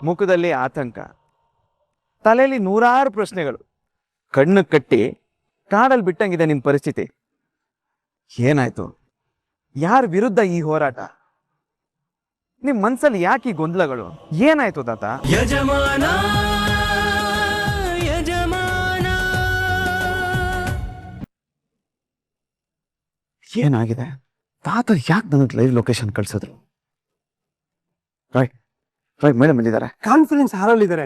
ಮುಖದಲ್ಲಿ ಆತಂಕ, ತಲೆಯಲ್ಲಿ ನೂರಾರು ಪ್ರಶ್ನೆಗಳು. ಕಣ್ಣು ಕಟ್ಟಿ ಕಾಡಲ್ಲಿ ಬಿಟ್ಟಂಗಿದೆ ನಿಮ್ಮ ಪರಿಸ್ಥಿತಿ. ಏನಾಯ್ತು? ಯಾರ ವಿರುದ್ಧ ಈ ಹೋರಾಟ? ನಿಮ್ ಮನ್ಸಲ್ಲಿ ಯಾಕೆ ಈ ಗೊಂದಲಗಳು? ಏನಾಯ್ತು ತಾತ? ಯಜಮಾನ ಯಜಮಾನ ಏನಾಗಿದೆ? ತಾತ ಯಾಕೆ ನನಗೆ ಲೈವ್ ಲೊಕೇಶನ್ ಕಳ್ಸಿದ್ರು? ರೈಟ್ ರೈಟ್, ಮೇಡಮ್ ಬಂದಿದ್ದಾರೆ. ಕಾನ್ಫಿಡೆನ್ಸ್ ಹಾರಲ್ಲಿದ್ದಾರೆ.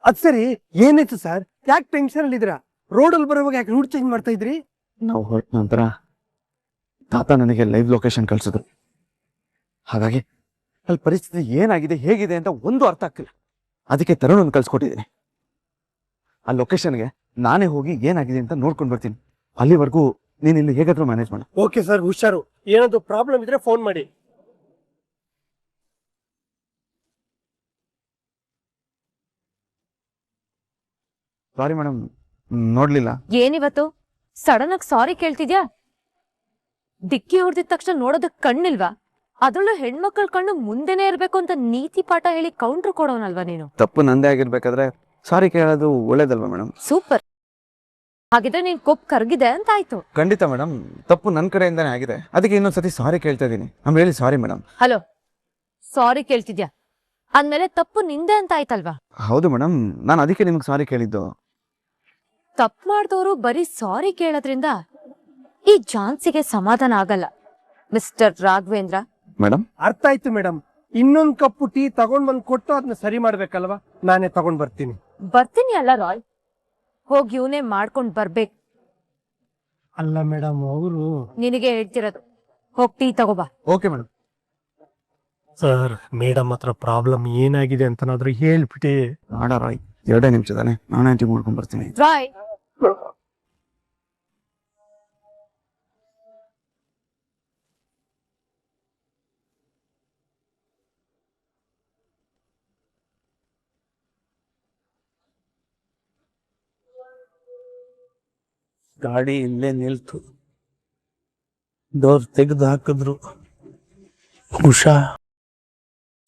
ಅದ್ ಸರಿ, ಏನಾಯ್ತು ಸರ್? ಯಾಕೆ ಟೆನ್ಷನ್ ಅಲ್ಲಿ ಇದ್ದೀರಾ? ರೋಡಲ್ಲಿ ಬರುವಾಗ ಯಾಕೆ ರೂಟ್ ಚೇಂಜ್ ಮಾಡ್ತಾ ಇದ್ರಿ? ನಾವು ಹೊರಟ ನಂತರ ತಾತ ನನಗೆ ಲೈವ್ ಲೊಕೇಶನ್ ಕಳ್ಸಿದ್ರು. ಹಾಗಾಗಿ ಅಲ್ಲಿ ಪರಿಸ್ಥಿತಿ ಏನಾಗಿದೆ ಹೇಗಿದೆ ಅಂತ ಒಂದು ಅರ್ಥ ಆಗ್ತಿಲ್ಲ. ಅದಕ್ಕೆ ತರುಣ್ ಕಳ್ಸಿಕೊಟ್ಟಿದ್ದೀನಿ. ಆ ಲೊಕೇಶನ್ಗೆ ನಾನೇ ಹೋಗಿ ಏನಾಗಿದೆ ಅಂತ ನೋಡ್ಕೊಂಡು ಬರ್ತೀನಿ. ಅಲ್ಲಿವರೆಗೂ ನೀನು ಇಲ್ಲಿ ಹೇಗಾದ್ರೂ ಮ್ಯಾನೇಜ್ ಮಾಡು. ಓಕೆ ಸರ್, ಹುಷಾರು. ಏನಾದ್ರು ಪ್ರಾಬ್ಲಮ್ ಇದ್ರೆ ಫೋನ್ ಮಾಡಿ. ಸಾರಿ ಮೇಡಮ್, ನೋಡ್ಲಿಲ್ಲ. ಏನಿವತ್ತು ಸಡನ್ ಆಗಿ ಸಾರಿ ಕೇಳ್ತಿದ್ಯಾ? ಡಿಕ್ಕಿ ಹೊಡೆದಿದ ತಕ್ಷಣ ನೋಡೋದಕ್ ಕಣ್ಣಿಲ್ವಾ? ಅದ್ರಲ್ಲೂ ಹೆಣ್ಮಕ್ಳ ಕಣ್ಣು ಮುಂದೆನೆ ಇರ್ಬೇಕು ಅಂತ ನೀತಿ ಪಾಠ ಹೇಳಿ ಕೌಂಟ್ರ್ ಕೊಡೋನಲ್ವಾ ನೀನು? ತಪ್ಪು ನಂದೇ ಆಗಿರ್ಬೇಕಾದ್ರೆ ಸಾರಿ ಕೇಳೋದು ಒಳ್ಳೇದಲ್ವಾ ಮೇಡಮ್? ಸೂಪರ್. ಹಾಗಿದ್ರೆ ನೀನ್ ಕೊಪ್ಪು ಕರ್ಗಿದೆ ಅಂತ ಆಯ್ತು. ಖಂಡಿತ ಮೇಡಮ್, ತಪ್ಪು ನನ್ನ ಕಡೆಯಿಂದಾನೇ ಆಗಿದೆ. ಅದಕ್ಕೆ ಇನ್ನೊಂದ್ಸತಿ ಸಾರಿ ಕೇಳ್ತಾ ಇದ್ದೀನಿ. ಆಮೇಲೆ ಹೇಳಿ ಸಾರಿ ಮೇಡಮ್. ಹಲೋ, ಸಾರಿ ಕೇಳ್ತಿದ್ಯಾ ಅಂದ್ಮೇಲೆ ತಪ್ಪು ನಿಂದೆ ಅಂತ ಆಯ್ತಲ್ವಾ? ಹೌದು ಮೇಡಮ್, ನಾನು ಅದಕ್ಕೆ ನಿಮ್ಗೆ ಸಾರಿ ಕೇಳಿದ್ದು. ತಪ್ಪು ಮಾಡಿದವರು ಬರೀ ಸಾರಿ ಕೇಳೋದ್ರಿಂದ ಈ ಝಾನ್ಸಿಗೆ ಸಮಾಧಾನ ಆಗಲ್ಲ ಮಿಸ್ಟರ್ ರಾಘವೇಂದ್ರ. ಮೇಡಮ್ ಅರ್ಥ ಆಯ್ತು ಮೇಡಮ್. ಇನ್ನೊಂದ್ ಕಪ್ಪು ಟೀ ತಗೊಂಡ್ ಬಂದ್ ಕೊಟ್ಟು ಅದನ್ನ ಸರಿ ಮಾಡ್ಬೇಕಲ್ವಾ? ನಾನೇ ತಗೊಂಡ್ ಬರ್ತೀನಿ. ಬರ್ತೀನಿ ಅಲ್ಲ ರಾಯ್, ಹೋಗಿ ಇವನೇ ಮಾಡ್ಕೊಂಡ್ ಬರ್ಬೇಕು. ಅಲ್ಲ ಮೇಡಮ್, ಅವರು ನಿನಗೆ ಹೇಳ್ತಿರೋದು, ಹೋಗ್ ಟೀ ತಗೋಬಾ. Okay madam. ಸರ್, ಮೇಡಮ್ ಹತ್ರ ಪ್ರಾಬ್ಲಮ್ ಏನಾಗಿದೆ ಅಂತನಾದ್ರೂ ಹೇಳ್ಬಿಟ್ಟೆ. ಆಡ ರಾಯ್, 2 ನಿಮಿಷದಾನೆ, ನಾನೇ ಟೀ ಮಾಡ್ಕೊಂಡ್ ಬರ್ತೀನಿ. ರಾಯ್, ಗಾಡಿ ಇಲ್ಲೇ ನಿಲ್ತು. ಡೋರ್ ತೆಗೆದು ಹಾಕಿದ್ರು. ಉಷಾ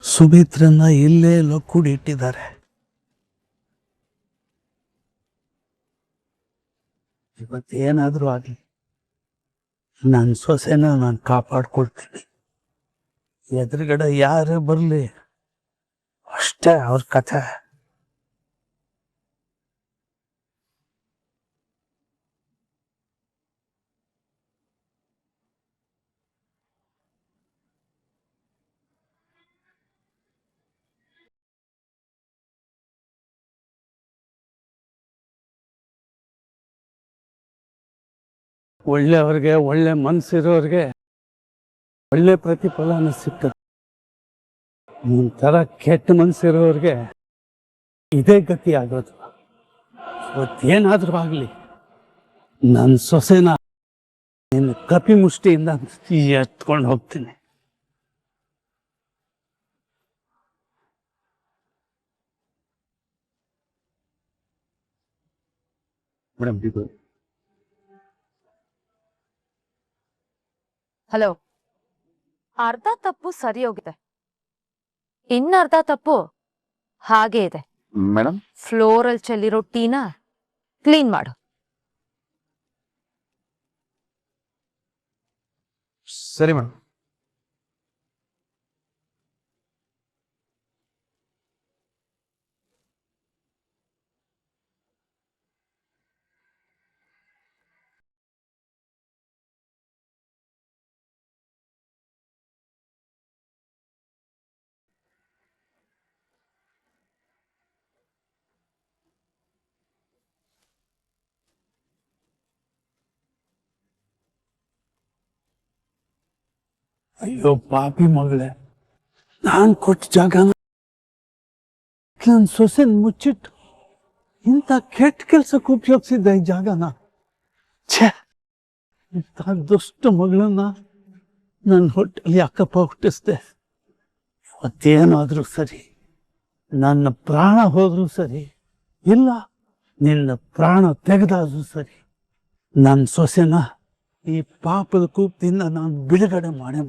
ಸುಮಿತ್ರನ್ನ ಇಲ್ಲೇ ಲೊಕ್ಕುಡಿ ಇಟ್ಟಿದ್ದಾರೆ. ಇವತ್ತೇನಾದ್ರೂ ಆಗ್ಲಿ, ನನ್ನ ಸೊಸೆನ ನಾನು ಕಾಪಾಡ್ಕೊಳ್ತೀನಿ. ಎದುರುಗಡೆ ಯಾರೇ ಬರ್ಲಿ ಅಷ್ಟೇ ಅವ್ರ ಕಥೆ. ಒಳ್ಳೆಯವ್ರಿಗೆ, ಒಳ್ಳೆ ಮನಸ್ಸಿರೋರಿಗೆ ಒಳ್ಳೆ ಪ್ರತಿಫಲನ ಸಿಗ್ತದೆ. ಒಂಥರ ಕೆಟ್ಟ ಮನಸ್ಸಿರೋರಿಗೆ ಇದೇ ಗತಿ ಆಗೋದು. ಇವತ್ತೇನಾದ್ರೂ ಆಗಲಿ, ನನ್ನ ಸೊಸೆನ ನಿನ್ನ ಕಪಿ ಮುಷ್ಟಿಯಿಂದ ಎತ್ಕೊಂಡು ಹೋಗ್ತೀನಿ. Madam hello. ಅರ್ಧ ತಪ್ಪು ಸರಿ ಹೋಗಿದೆ, ಇನ್ನರ್ಧ ತಪ್ಪು ಹಾಗೆ ಇದೆ. ಮೇಡಮ್, ಫ್ಲೋರಲ್ಲಿ ಚೆಲ್ಲಿರೋ ಟೀನ ಕ್ಲೀನ್ ಮಾಡು. ಸರಿ ಮೇಡಮ್. ಅಯ್ಯೋ ಪಾಪಿ ಮಗಳೇ, ನಾನು ಕೊಟ್ಟ ಜಾಗನ ನನ್ನ ಸೊಸೆನ್ ಮುಚ್ಚಿಟ್ಟು ಇಂಥ ಕೆಟ್ಟ ಕೆಲ್ಸಕ್ಕೆ ಉಪಯೋಗಿಸಿದ್ದ ಈ ಜಾಗನ. ಛೇ, ಇಂಥ ದುಷ್ಟ ಮಗಳನ್ನ ನನ್ನ ಹೊಟ್ಟೆಲಿ ಯಾಕಪ್ಪ ಹುಟ್ಟಿಸ್ದೆ? ಅವತ್ತೇನಾದ್ರೂ ಸರಿ, ನನ್ನ ಪ್ರಾಣ ಹೋದ್ರೂ ಸರಿ, ಇಲ್ಲ ನಿನ್ನ ಪ್ರಾಣ ತೆಗೆದಾದ್ರೂ ಸರಿ, ನನ್ನ ಸೊಸೆನ ಈ ಪಾಪದ ಕೂಪದಿಂದ ನಾನು ಬಿಡುಗಡೆ ಮಾಡಿ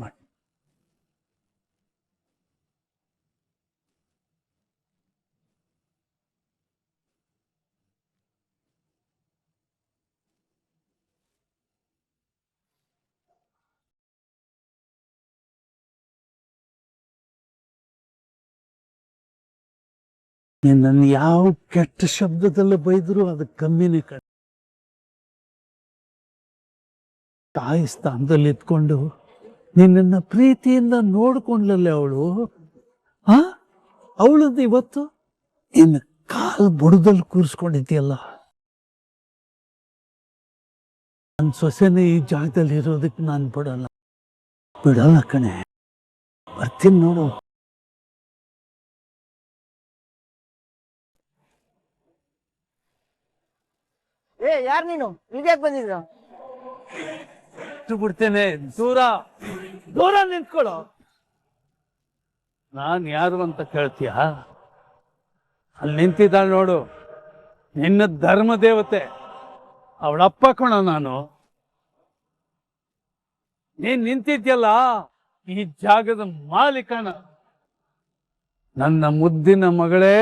ನಿನ್ನನ್ನು ಯಾವ ಕೆಟ್ಟ ಶಬ್ದದಲ್ಲಿ ಬೈದ್ರು ಅದು ಕಮ್ಮಿನೇ ಕಣ. ತಾಯಿ ಸ್ಥಾನದಲ್ಲಿ ಇದ್ಕೊಂಡು ನಿನ್ನನ್ನು ಪ್ರೀತಿಯಿಂದ ನೋಡ್ಕೊಂಡ್ಲಲ್ಲ ಅವಳು. ಅವಳದ್ದು ಇವತ್ತು ಇನ್ನು ಕಾಲು ಬುಡದಲ್ಲಿ ಕೂರಿಸ್ಕೊಂಡಿದ್ಯಲ್ಲ. ನನ್ನ ಸೊಸೆನೇ ಈ ಜಾಗದಲ್ಲಿ ಇರೋದಕ್ಕೆ ನಾನು ಬಿಡಲ್ಲ ಕಣೆ. ಬರ್ತೀನಿ ನೋಡು. ಯಾರು ನೀನು ಇದ್ಯಾಕೆ ಬಂದಿದ್ರು? ಬಿಡ್ತೇನೆ, ದೂರ ದೂರ ನಿಂತ್ಕೊಳ್ಳೋ. ನಾನ್ ಯಾರು ಅಂತ ಕೇಳ್ತೀಯ? ಅಲ್ಲಿ ನಿಂತಿದ್ದಾಳೆ ನೋಡು, ನಿನ್ನ ಧರ್ಮ ದೇವತೆ, ಅವಳಪ್ಪ ಕಣ ನಾನು. ನೀನ್ ನಿಂತಿದ್ಯಲ್ಲ ಈ ಜಾಗದ ಮಾಲೀಕನ. ನನ್ನ ಮುದ್ದಿನ ಮಗಳೇ,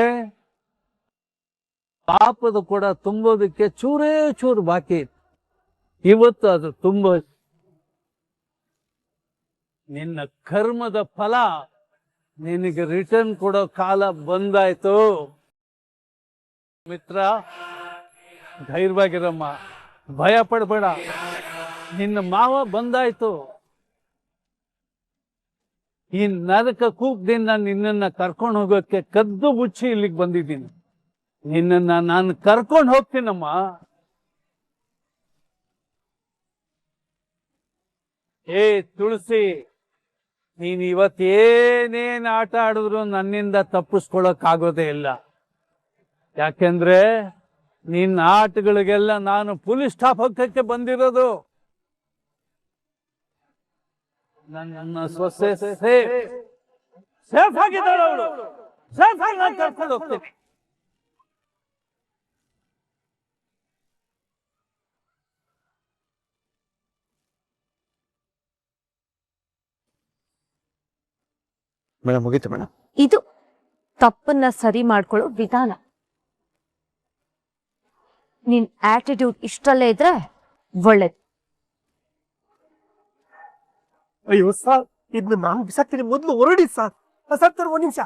ಪಾಪದ ಕೂಡ ತುಂಬೋದಕ್ಕೆ ಚೂರೇ ಚೂರು ಬಾಕಿ ಇತ್ತು. ಇವತ್ತು ಅದು ತುಂಬ ನಿನ್ನ ಕರ್ಮದ ಫಲ ನಿನಗೆ ರಿಟರ್ನ್ ಕೊಡೋ ಕಾಲ ಬಂದಾಯ್ತು. ಮಿತ್ರ, ಧೈರ್ಯವಾಗಿರಮ್ಮ, ಭಯ ಪಡಬೇಡ. ನಿನ್ನ ಮಾವ ಬಂದಾಯ್ತು. ಈ ನರಕ ಕೂಪದಿಂದ ನಿನ್ನನ್ನ ಕರ್ಕೊಂಡು ಹೋಗೋಕ್ಕೆ ಕದ್ದು ಮುಚ್ಚಿ ಇಲ್ಲಿಗೆ ಬಂದಿದ್ದೀನಿ. ನಿನ್ನನ್ನ ನಾನು ಕರ್ಕೊಂಡು ಹೋಗ್ತೀನಮ್ಮ. ಏ ತುಳಸಿ, ನೀನ್ ಇವತ್ತೇನೇನ್ ಆಟ ಆಡಿದ್ರು ನನ್ನಿಂದ ತಪ್ಪಿಸ್ಕೊಳಕ್ಕಾಗೋದೇ ಇಲ್ಲ. ಯಾಕೆಂದ್ರೆ ನಿನ್ನ ಆಟಗಳಿಗೆಲ್ಲ ನಾನು ಪೊಲೀಸ್ ಸ್ಟಾಪ್ ಹಾಕಕ್ಕೆ ಬಂದಿರೋದು. ನನ್ನ ಸೊಸೆ ಸೇಫ್ ಆಗಿದ್ದಾಳೆ ಅವಳು. ಸೇಫ್ ಆಗಿ ನಾನು ಕರ್ಕೊಂಡು ಹೋಗ್ತೀನಿ. ಮೇಡಮ್ ಮುಗೀತು ಮೇಡಮ್. ಇದು ತಪ್ಪನ್ನ ಸರಿ ಮಾಡ್ಕೊಳ್ಳೋ ವಿಧಾನ. ನಿನ್ ಆಟಿಟ್ಯೂಡ್ ಇಷ್ಟಲ್ಲೇ ಇದ್ರೆ ಒಳ್ಳೇದು. ಅಯ್ಯೋ ಸರ್, ಇದನ್ನ ನಾನು ಬಿಸಾಕ್ತೀನಿ, ಮೊದಲು ಹೊರಡಿ ಸರ್. ಸರ್ ಒಂದ್ ನಿಮಿಷ,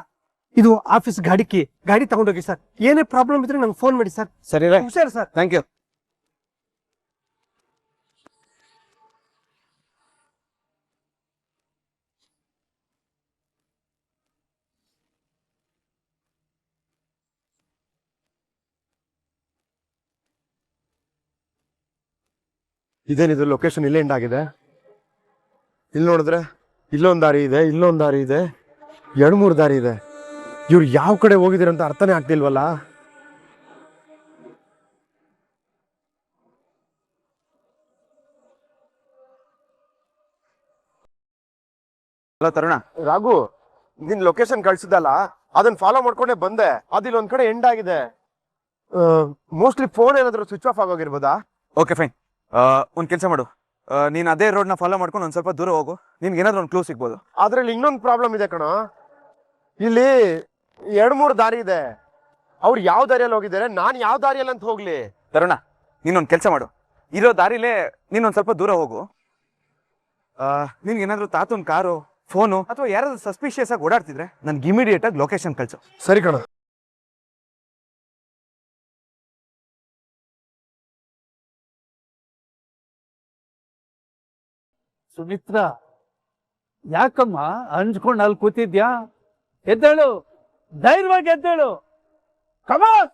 ಇದು ಆಫೀಸ್ ಗಾಡಿ ತಗೊಂಡೋಗಿ ಸರ್. ಏನೇ ಪ್ರಾಬ್ಲಮ್ ಇದ್ರೆ ನಂಗೆ ಫೋನ್ ಮಾಡಿ ಸರ್. ಸರಿ ಹುಷಾರು ಸರ್. Thank you. ಇದೇನಿದು ಲೊಕೇಶನ್ ಇಲ್ಲೇ ಎಂಡ್ ಆಗಿದೆ. ಇಲ್ಲಿ ನೋಡಿದ್ರೆ ಇಲ್ಲೊಂದು ದಾರಿ ಇದೆ, ಇಲ್ಲೊಂದು ದಾರಿ ಇದೆ, 2-3 ದಾರಿ ಇದೆ. ಇವ್ರು ಯಾವ ಕಡೆ ಹೋಗಿದ್ದೀರ ಅಂತ ಅರ್ಥನೇ ಆಗ್ತಿಲ್ವಲ್ಲ. ಅಲ್ಲ ತರುಣ, ರಾಘು ನಿನ್ ಲೊಕೇಶನ್ ಕಳ್ಸಿದ್ದಲ್ಲ, ಅದನ್ನ ಫಾಲೋ ಮಾಡ್ಕೊಂಡೆ ಬಂದೆ. ಅದಿಲ್ಲೊಂದ್ ಕಡೆ ಎಂಡ್ ಆಗಿದೆ. ಮೋಸ್ಟ್ಲಿ ಫೋನ್ ಏನಾದ್ರು ಸ್ವಿಚ್ ಆಫ್ ಆಗೋಗಿರ್ಬೋದಾ? Okay fine. ಒಂದು ಕೆಲಸ ಮಾಡು, ನೀನು ಅದೇ ರೋಡ್ನ ಫಾಲೋ ಮಾಡ್ಕೊಂಡು ಒಂದು ಸ್ವಲ್ಪ ದೂರ ಹೋಗು. ನಿನ್ಗೆ ಏನಾದ್ರು ಒಂದು ಕ್ಲೂ ಸಿಗ್ಬೋದು. ಅದ್ರಲ್ಲಿ ಇನ್ನೊಂದು ಪ್ರಾಬ್ಲಮ್ ಇದೆ ಕಣ. ಇಲ್ಲಿ 2-3 ದಾರಿ ಇದೆ. ಅವ್ರು ಯಾವ ದಾರಿಯಲ್ಲಿ ಹೋಗಿದ್ದಾರೆ, ನಾನು ಯಾವ ದಾರಿಯಲ್ಲಿ ಅಂತ ಹೋಗ್ಲಿ? ತರುಣ, ನೀನೊಂದು ಕೆಲಸ ಮಾಡು, ಇರೋ ದಾರಿಲೇ ನೀನೊಂದು ಸ್ವಲ್ಪ ದೂರ ಹೋಗು. ನಿನ್ಗೇನಾದ್ರೂ ತಾತನ ಕಾರು, ಫೋನು ಅಥವಾ ಯಾರಾದ್ರೂ ಸಸ್ಪಿಷಿಯಸ್ ಆಗಿ ಓಡಾಡ್ತಿದ್ರೆ ನನ್ಗೆ ಇಮಿಡಿಯೇಟ್ ಆಗಿ ಲೊಕೇಶನ್ ಕಳ್ಸು. ಸರಿ ಕಣ. ಸುಮಿತ್ರ, ಯಾಕಮ್ಮ ಅಂಜ್ಕೊಂಡು ಅಲ್ಲಿ ಕೂತಿದ್ಯಾ? ಎದ್ದೇಳು, ಧೈರ್ಯವಾಗಿ ಎದ್ದೇಳು. ಕಮಾನ್.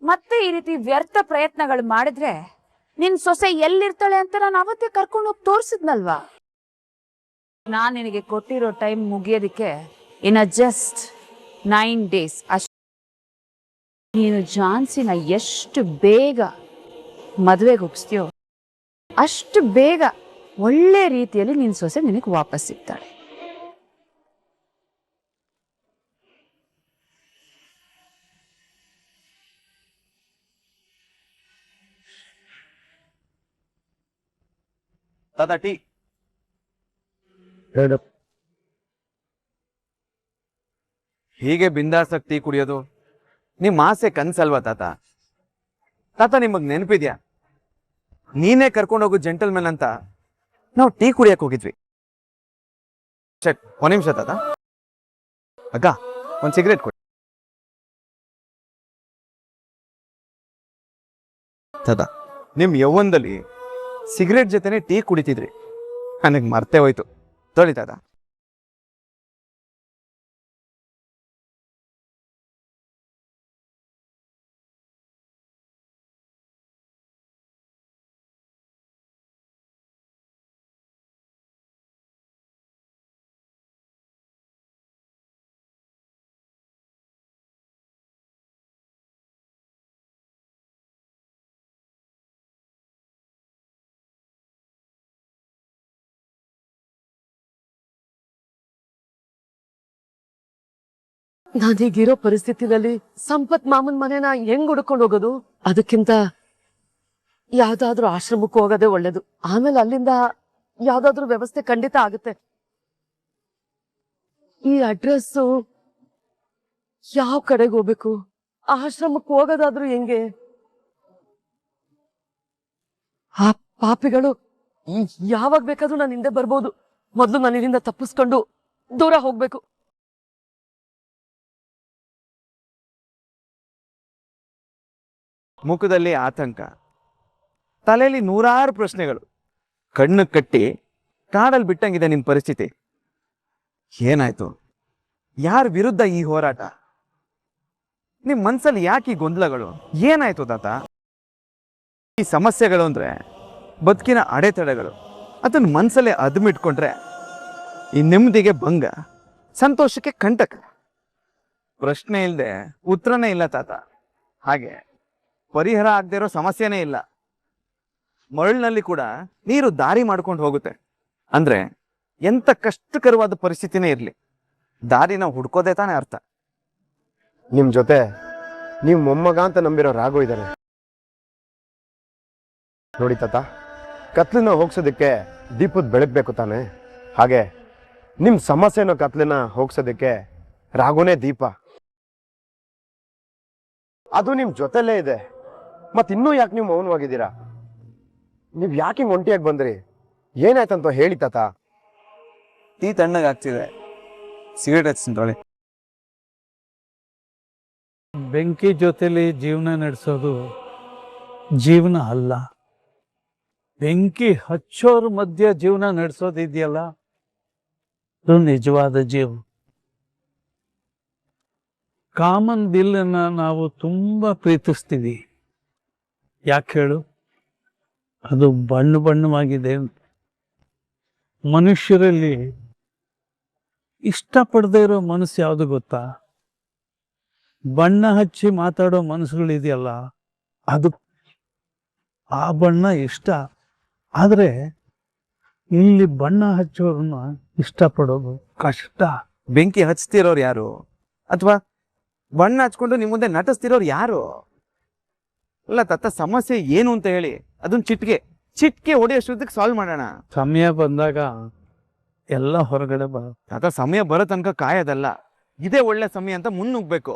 ಮತ್ತೆ ಈ ರೀತಿ ವ್ಯರ್ಥ ಪ್ರಯತ್ನಗಳು ಮಾಡಿದ್ರೆ ನಿನ್ ಸೊಸೆ ಎಲ್ಲಿರ್ತಾಳೆ ಅಂತ ನಾನು ಅವತ್ತೇ ಕರ್ಕೊಂಡು ಹೋಗಿ ತೋರಿಸಿದ್ನಲ್ವಾ. ನಾನ್ ನಿನಗೆ ಕೊಟ್ಟಿರೋ ಟೈಮ್ ಮುಗಿಯೋದಿಕ್ಕೆ ಇನ್ನ ಜಸ್ಟ್ 9 days ಅಷ್ಟೇ. ನೀನು ಜಾನ್ಸಿನ ಎಷ್ಟು ಬೇಗ ಮದುವೆಗೆ ಒಪ್ಸ್ತೀಯೋ ಅಷ್ಟು ಬೇಗ ಒಳ್ಳೆ ರೀತಿಯಲ್ಲಿ ನಿನ್ ಸೊಸೆ ನಿನಗೆ ವಾಪಸ್ ಸಿಗ್ತಾಳೆ. ತಾತ ಟೀ. ಹೀಗೆ ಬಿಂದಾಸಾಗಿ ಟೀ ಕುಡಿಯೋದು ನಿಮ್ಮ ಆಸೆ ಕನ್ಸಲ್ವಾ ತಾತ? ತಾತ ನಿಮಗ್ ನೆನಪಿದ್ಯಾ ನೀನೇ ಕರ್ಕೊಂಡೋಗು ಜೆಂಟಲ್ಮೆನ್ ಅಂತ ನಾವು ಟೀ ಕುಡಿಯಕ್ ಹೋಗಿದ್ವಿ. ಒಂದ್ ನಿಮಿಷ ತಾತ. ಅಕ್ಕ ಒಂದ್ ಸಿಗರೇಟ್ ಕೊಡಿ. ತಾತ ನಿಮ್ ಯೌವನದಲ್ಲಿ ಸಿಗರೇಟ್ ಜೊತೆನೆ ಟೀ ಕುಡಿತಿದ್ರಿ, ನನಗೆ ಮರ್ತೇ ಹೋಯ್ತು. ತೊಳಿ ತಾತ. ನಾನೀಗಿರೋ ಪರಿಸ್ಥಿತಿನಲ್ಲಿ ಸಂಪತ್ ಮಾಮನ್ ಮನೆನ ಹೆಂಗ್ ಹುಡ್ಕೊಂಡು ಹೋಗೋದು? ಅದಕ್ಕಿಂತ ಯಾವ್ದಾದ್ರೂ ಆಶ್ರಮಕ್ಕೆ ಹೋಗೋದೇ ಒಳ್ಳೇದು. ಆಮೇಲೆ ಅಲ್ಲಿಂದ ಯಾವ್ದಾದ್ರೂ ವ್ಯವಸ್ಥೆ ಖಂಡಿತ ಆಗುತ್ತೆ. ಈ ಅಡ್ರೆಸ್ಸು ಯಾವ ಕಡೆಗೆ ಹೋಗ್ಬೇಕು? ಆಶ್ರಮಕ್ಕೆ ಹೋಗೋದಾದ್ರೂ ಹೆಂಗೆ? ಆ ಪಾಪಿಗಳು ಯಾವಾಗ ಬೇಕಾದ್ರೂ ನಾನು ಹಿಂದೆ ಬರ್ಬೋದು. ಮೊದ್ಲು ನಾನು ಇಲ್ಲಿಂದ ತಪ್ಪಿಸ್ಕೊಂಡು ದೂರ ಹೋಗ್ಬೇಕು. ಮುಖದಲ್ಲಿ ಆತಂಕ, ತಲೆಯಲ್ಲಿ ನೂರಾರು ಪ್ರಶ್ನೆಗಳು. ಕಣ್ಣು ಕಟ್ಟಿ ಕಾಡಲ್ಲಿ ಬಿಟ್ಟಂಗಿದೆ ನಿಮ್ ಪರಿಸ್ಥಿತಿ. ಏನಾಯ್ತು? ಯಾರ ವಿರುದ್ಧ ಈ ಹೋರಾಟ? ನಿಮ್ ಮನ್ಸಲ್ಲಿ ಯಾಕೆ ಈ ಗೊಂದಲಗಳು? ಏನಾಯ್ತು ತಾತ? ಈ ಸಮಸ್ಯೆಗಳು ಅಂದ್ರೆ ಬದುಕಿನ ಅಡೆತಡೆಗಳು. ಅದನ್ನ ಮನ್ಸಲ್ಲೇ ಅದ್ಮಿಟ್ಕೊಂಡ್ರೆ ಈ ನೆಮ್ಮದಿಗೆ ಭಂಗ, ಸಂತೋಷಕ್ಕೆ ಕಂಟಕ. ಪ್ರಶ್ನೆ ಇಲ್ಲದೆ ಉತ್ತರನೇ ಇಲ್ಲ ತಾತ. ಹಾಗೆ ಪರಿಹಾರ ಆಗದೆ ಇರೋ ಸಮಸ್ಯೆನೇ ಇಲ್ಲ. ಮರಳಿನಲ್ಲಿ ಕೂಡ ನೀರು ದಾರಿ ಮಾಡ್ಕೊಂಡು ಹೋಗುತ್ತೆ. ಅಂದ್ರೆ ಎಂತ ಕಷ್ಟಕರವಾದ ಪರಿಸ್ಥಿತಿನೇ ಇರ್ಲಿ, ದಾರಿನ ಹುಡ್ಕೋದೇ ತಾನೇ ಅರ್ಥ. ನಿಮ್ ಜೊತೆ ನೀವು ಮೊಮ್ಮಗ ಅಂತ ನಂಬಿರೋ ರಾಘು ಇದ್ದಾರೆ ನೋಡಿ ತಾತ. ಕತ್ಲನ್ನ ಹೋಗ್ಸೋದಕ್ಕೆ ದೀಪದ ಬೆಳಗ್ಬೇಕು ತಾನೆ, ಹಾಗೆ ನಿಮ್ ಸಮಸ್ಯೆನೋ ಕತ್ಲನ್ನ ಹೋಗ್ಸೋದಕ್ಕೆ ರಾಘುನೇ ದೀಪ. ಅದು ನಿಮ್ ಜೊತೆಲೇ ಇದೆ. ಮತ್ತಿನ್ನೂ ಯಾಕೆ ನೀವು ಮೌನವಾಗಿದ್ದೀರಾ? ನೀವ್ ಯಾಕೆ ಹಿಂಗ್ ಒಂಟಿಯಾಗಿ ಬಂದ್ರಿ? ಏನಾಯ್ತಂತ ಹೇಳಿ ತಾತ. ಟೀ ತಣ್ಣಗಾಗ್ತಿದೆ, ಸಿಗರೇಟ್ ಹಚ್ಚಿಂತೊಳೆ. ಬೆಂಕಿ ಜೊತೆಲಿ ಜೀವನ ನಡೆಸೋದು ಜೀವನ ಅಲ್ಲ. ಬೆಂಕಿ ಹಚ್ಚೋರ್ ಮಧ್ಯ ಜೀವನ ನಡೆಸೋದಿದೆಯಲ್ಲ, ಅದು ನಿಜವಾದ ಜೀವ. ಕಾಮನ್ ಬಿಲ್ಲನ್ನ ನಾವು ತುಂಬಾ ಪ್ರೀತಿಸ್ತೀವಿ. ಯಾಕೆ ಹೇಳು? ಅದು ಬಣ್ಣ ಬಣ್ಣವಾಗಿದೆ. ಮನುಷ್ಯರಲ್ಲಿ ಇಷ್ಟಪಡದೇ ಇರೋ ಮನಸ್ಸು ಯಾವುದು ಗೊತ್ತಾ? ಬಣ್ಣ ಹಚ್ಚಿ ಮಾತಾಡೋ ಮನಸ್ಸುಗಳಿದೆಯಲ್ಲ, ಅದು ಆ ಬಣ್ಣ ಇಷ್ಟ. ಆದ್ರೆ ಇಲ್ಲಿ ಬಣ್ಣ ಹಚ್ಚೋರನ್ನ ಇಷ್ಟಪಡೋದು ಕಷ್ಟ. ಬೆಂಕಿ ಹಚ್ತಿರೋರು ಯಾರು? ಅಥವಾ ಬಣ್ಣ ಹಚ್ಕೊಂಡು ನಿಮ್ಮ ಮುಂದೆ ನಟಿಸ್ತಿರೋರು ಯಾರು? ಅಲ್ಲ ತಾತ, ಸಮಸ್ಯೆ ಏನು ಅಂತ ಹೇಳಿ ಅದನ್ನ ಚಿಟ್ಕೆ ಹೊಡೆಯೋಷ್ಟೊತ್ತಿಗೆ ಸಾಲ್ವ್ ಮಾಡೋಣ. ಸಮಯ ಬಂದಾಗ ಎಲ್ಲ ಹೊರಗಡೆ ಬರ. ತಾತ, ಸಮಯ ಬರೋ ತನಕ ಕಾಯೋದಲ್ಲ, ಇದೇ ಒಳ್ಳೆ ಸಮಯ ಅಂತ ಮುನ್ನುಗ್ಬೇಕು.